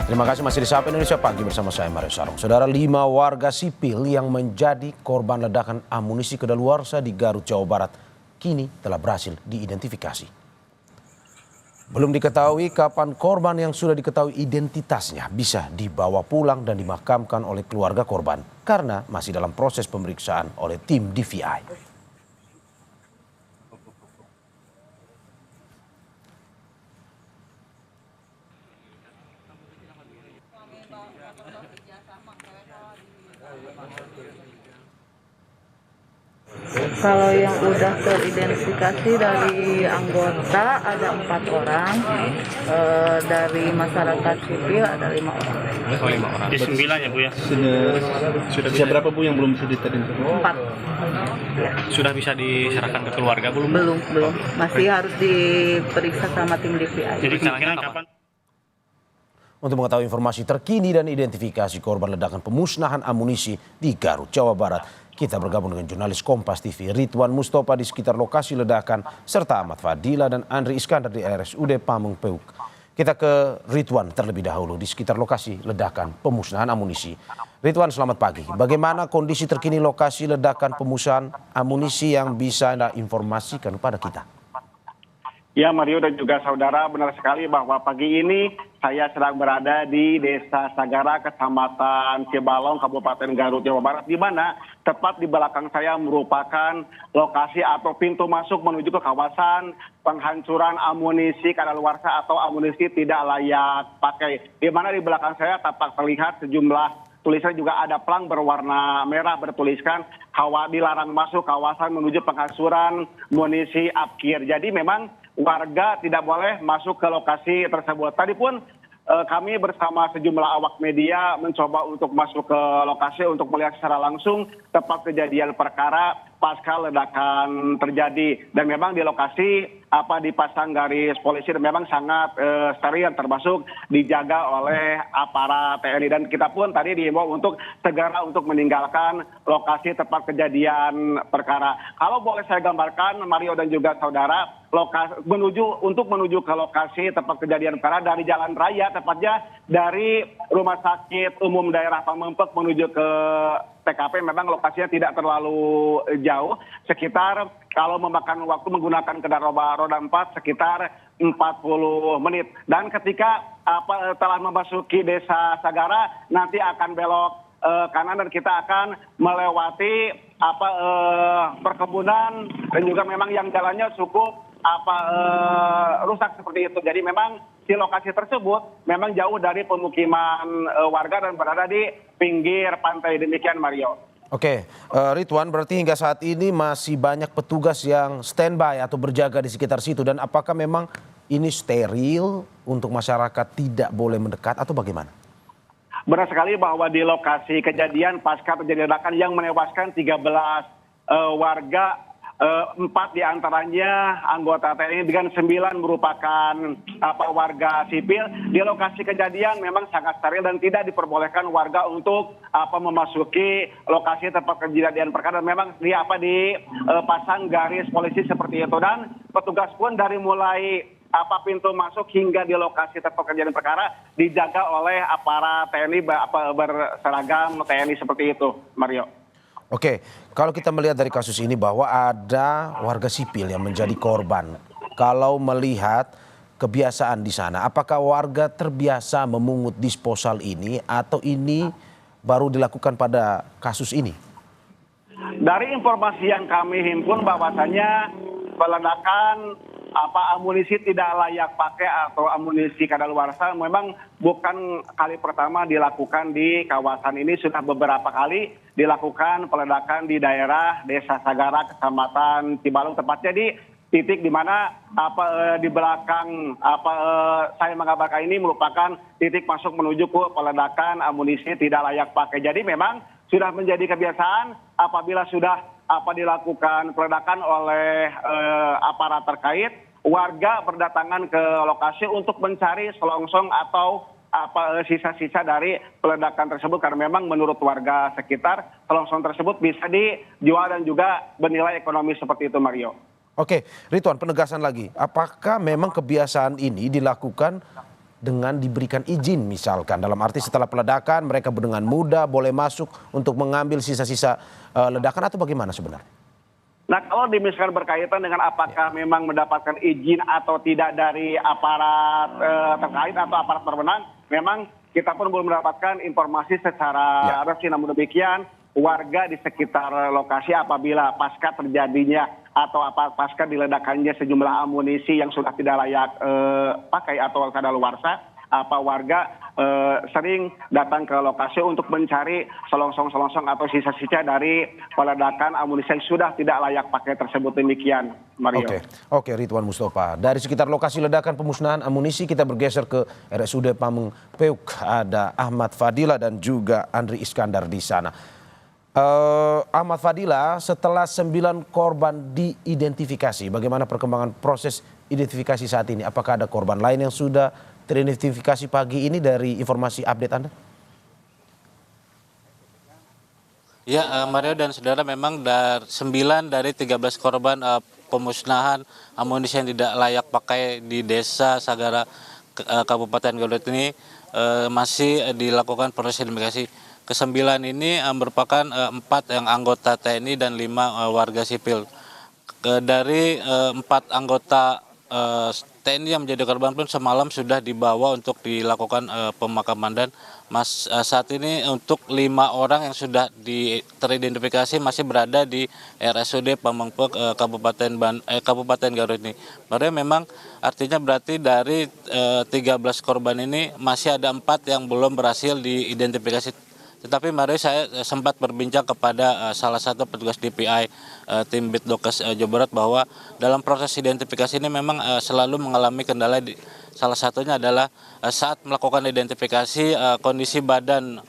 Terima kasih masih di Sapa Indonesia Pagi bersama saya Mario Sarung. Saudara, 5 warga sipil yang menjadi korban ledakan amunisi kadaluarsa di Garut, Jawa Barat kini telah berhasil diidentifikasi. Belum diketahui kapan korban yang sudah diketahui identitasnya bisa dibawa pulang dan dimakamkan oleh keluarga korban karena masih dalam proses pemeriksaan oleh tim DVI. Kalau yang udah teridentifikasi dari anggota ada 4 orang, dari masyarakat sipil ada 5 orang. Oh, 5 orang. Di 9 ya Bu ya? Sudah berapa Bu yang belum sudah teridentifikasi? 4. Ya. Sudah bisa diserahkan ke keluarga belum? Belum. Masih harus diperiksa sama tim DVI. Jadi kemungkinan kapan? Untuk mengetahui informasi terkini dan identifikasi korban ledakan pemusnahan amunisi di Garut, Jawa Barat, kita bergabung dengan jurnalis Kompas TV Ridwan Mustopa di sekitar lokasi ledakan, serta Ahmad Fadila dan Andri Iskandar di RSUD Pameng Peuk. Kita ke Ridwan terlebih dahulu di sekitar lokasi ledakan pemusnahan amunisi. Ridwan, selamat pagi. Bagaimana kondisi terkini lokasi ledakan pemusnahan amunisi yang bisa Anda informasikan kepada kita? Ya, Mario dan juga saudara, benar sekali bahwa pagi ini saya sedang berada di Desa Sagara, Kecamatan Cibalong, Kabupaten Garut, Jawa Barat, di mana tepat di belakang saya merupakan lokasi atau pintu masuk menuju ke kawasan penghancuran amunisi kadaluarsa atau amunisi tidak layak pakai. Di mana di belakang saya tampak terlihat sejumlah tulisan, juga ada pelang berwarna merah bertuliskan dilarang masuk kawasan menuju penghancuran amunisi Apkir. Jadi memang warga tidak boleh masuk ke lokasi tersebut. Tadi pun kami bersama sejumlah awak media mencoba untuk masuk ke lokasi untuk melihat secara langsung tempat kejadian perkara pasca ledakan terjadi. Dan memang di lokasi dipasang garis polisi dan memang sangat steril, termasuk dijaga oleh aparat TNI. Dan kita pun tadi diimbau untuk segera untuk meninggalkan lokasi tempat kejadian perkara. Kalau boleh saya gambarkan, Mario dan juga saudara, menuju ke lokasi tempat kejadian perkara dari jalan raya, tepatnya dari Rumah Sakit Umum Daerah Pamengpeuk menuju ke TKP, memang lokasinya tidak terlalu jauh, sekitar kalau memakan waktu menggunakan kendaraan roda 4 sekitar 40 menit. Dan ketika telah memasuki Desa Sagara, nanti akan belok kanan dan kita akan melewati perkebunan dan juga memang yang jalannya cukup rusak seperti itu. Jadi memang di lokasi tersebut memang jauh dari pemukiman warga dan berada di pinggir pantai. Demikian, Mario. Oke, Ridwan, berarti hingga saat ini masih banyak petugas yang standby atau berjaga di sekitar situ, dan apakah memang ini steril untuk masyarakat tidak boleh mendekat atau bagaimana? Benar sekali bahwa di lokasi kejadian pasca terjadi ledakan yang menewaskan 13 warga, 4 diantaranya anggota TNI dengan 9 merupakan warga sipil. Di lokasi kejadian memang sangat steril dan tidak diperbolehkan warga untuk memasuki lokasi tempat kejadian perkara. Dan memang dipasang garis polisi seperti itu, dan petugas pun dari mulai pintu masuk hingga di lokasi tempat kejadian perkara dijaga oleh aparat TNI berseragam TNI seperti itu, Mario. Oke, kalau kita melihat dari kasus ini bahwa ada warga sipil yang menjadi korban. Kalau melihat kebiasaan di sana, apakah warga terbiasa memungut disposal ini atau ini baru dilakukan pada kasus ini? Dari informasi yang kami himpun bahwasannya peledakan amunisi tidak layak pakai atau amunisi kadaluarsa memang bukan kali pertama dilakukan di kawasan ini. Sudah beberapa kali dilakukan peledakan di daerah Desa Sagara, Kecamatan Cibalong, tepatnya di titik di mana di belakang saya mengabarkan ini merupakan titik masuk menuju ke peledakan amunisi tidak layak pakai. Jadi memang sudah menjadi kebiasaan apabila sudah dilakukan peledakan oleh aparat terkait, warga berdatangan ke lokasi untuk mencari selongsong atau sisa-sisa dari peledakan tersebut, karena memang menurut warga sekitar selongsong tersebut bisa dijual dan juga bernilai ekonomi seperti itu, Mario. Oke, Ridwan, penegasan lagi, apakah memang kebiasaan ini dilakukan dengan diberikan izin misalkan. Dalam arti setelah peledakan mereka dengan mudah boleh masuk untuk mengambil sisa-sisa ledakan atau bagaimana sebenarnya? Nah, kalau misalkan berkaitan dengan apakah memang mendapatkan izin atau tidak dari aparat terkait atau aparat berwenang, memang kita pun belum mendapatkan informasi secara resmi. Namun demikian, warga di sekitar lokasi apabila pasca terjadinya atau pasca diledakannya sejumlah amunisi yang sudah tidak layak pakai atau kadaluarsa, warga sering datang ke lokasi untuk mencari selongsong-selongsong atau sisa-sisa dari peledakan amunisi yang sudah tidak layak pakai tersebut. Demikian, Mario. Oke, Ridwan Mustofa. Dari sekitar lokasi ledakan pemusnahan amunisi kita bergeser ke RSUD Pameng Peuk. Ada Ahmad Fadila dan juga Andri Iskandar di sana. Ahmad Fadila, setelah 9 korban diidentifikasi, bagaimana perkembangan proses identifikasi saat ini? Apakah ada korban lain yang sudah teridentifikasi pagi ini dari informasi update Anda? Ya, Mario dan saudara, memang 9 dari 13 korban pemusnahan amunisi yang tidak layak pakai di Desa Sagara, Kabupaten Garut ini masih dilakukan proses identifikasi. Ke-9 ini merupakan 4 yang anggota TNI dan 5 warga sipil. Dari 4 anggota TNI yang menjadi korban pun semalam sudah dibawa untuk dilakukan pemakaman, dan saat ini untuk 5 orang yang sudah teridentifikasi masih berada di RSUD Pameng Peuk Kabupaten Garut ini. Baru memang artinya berarti dari 13 korban ini masih ada 4 yang belum berhasil diidentifikasi. Tetapi mari saya sempat berbincang kepada salah satu petugas DPI tim Bitdokes Jawa Barat bahwa dalam proses identifikasi ini memang selalu mengalami kendala. Salah satunya adalah saat melakukan identifikasi kondisi badan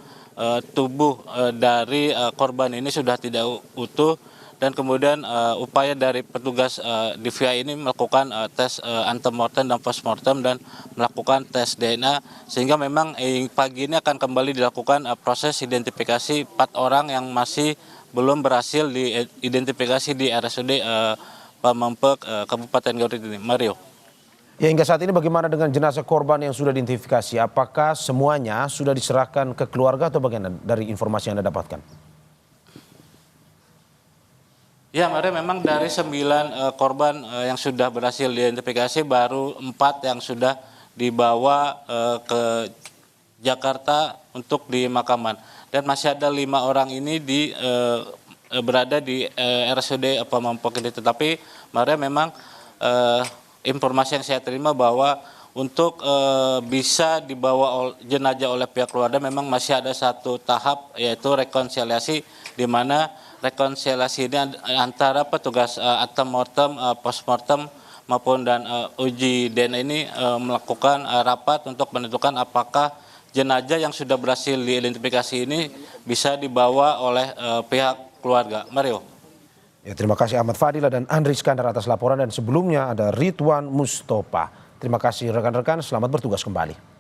tubuh dari korban ini sudah tidak utuh, dan kemudian upaya dari petugas DPI ini melakukan tes antemortem dan postmortem dan melakukan tes DNA, sehingga memang pagi ini akan kembali dilakukan proses identifikasi 4 orang yang masih belum berhasil diidentifikasi di RSUD Pameng Peuk Kabupaten Garut ini. Mario. Ya, hingga saat ini bagaimana dengan jenazah korban yang sudah diidentifikasi? Apakah semuanya sudah diserahkan ke keluarga atau bagaimana dari informasi yang Anda dapatkan? Ya, Mario, memang dari 9 korban yang sudah berhasil diidentifikasi, baru 4 yang sudah dibawa ke Jakarta untuk dimakaman. Dan masih ada 5 orang ini berada di RSUD Pameng Peuk ini. Tetapi Mario, memang informasi yang saya terima bahwa untuk bisa dibawa jenazah oleh pihak keluarga memang masih ada satu tahap, yaitu rekonsiliasi, di mana rekonsiliasi ini antara petugas antemortem, postmortem maupun dan uji DNA ini melakukan rapat untuk menentukan apakah jenazah yang sudah berhasil diidentifikasi ini bisa dibawa oleh pihak keluarga. Mario. Ya, terima kasih Ahmad Fadila dan Andri Iskandar atas laporan, dan sebelumnya ada Ridwan Mustofa. Terima kasih rekan-rekan, selamat bertugas kembali.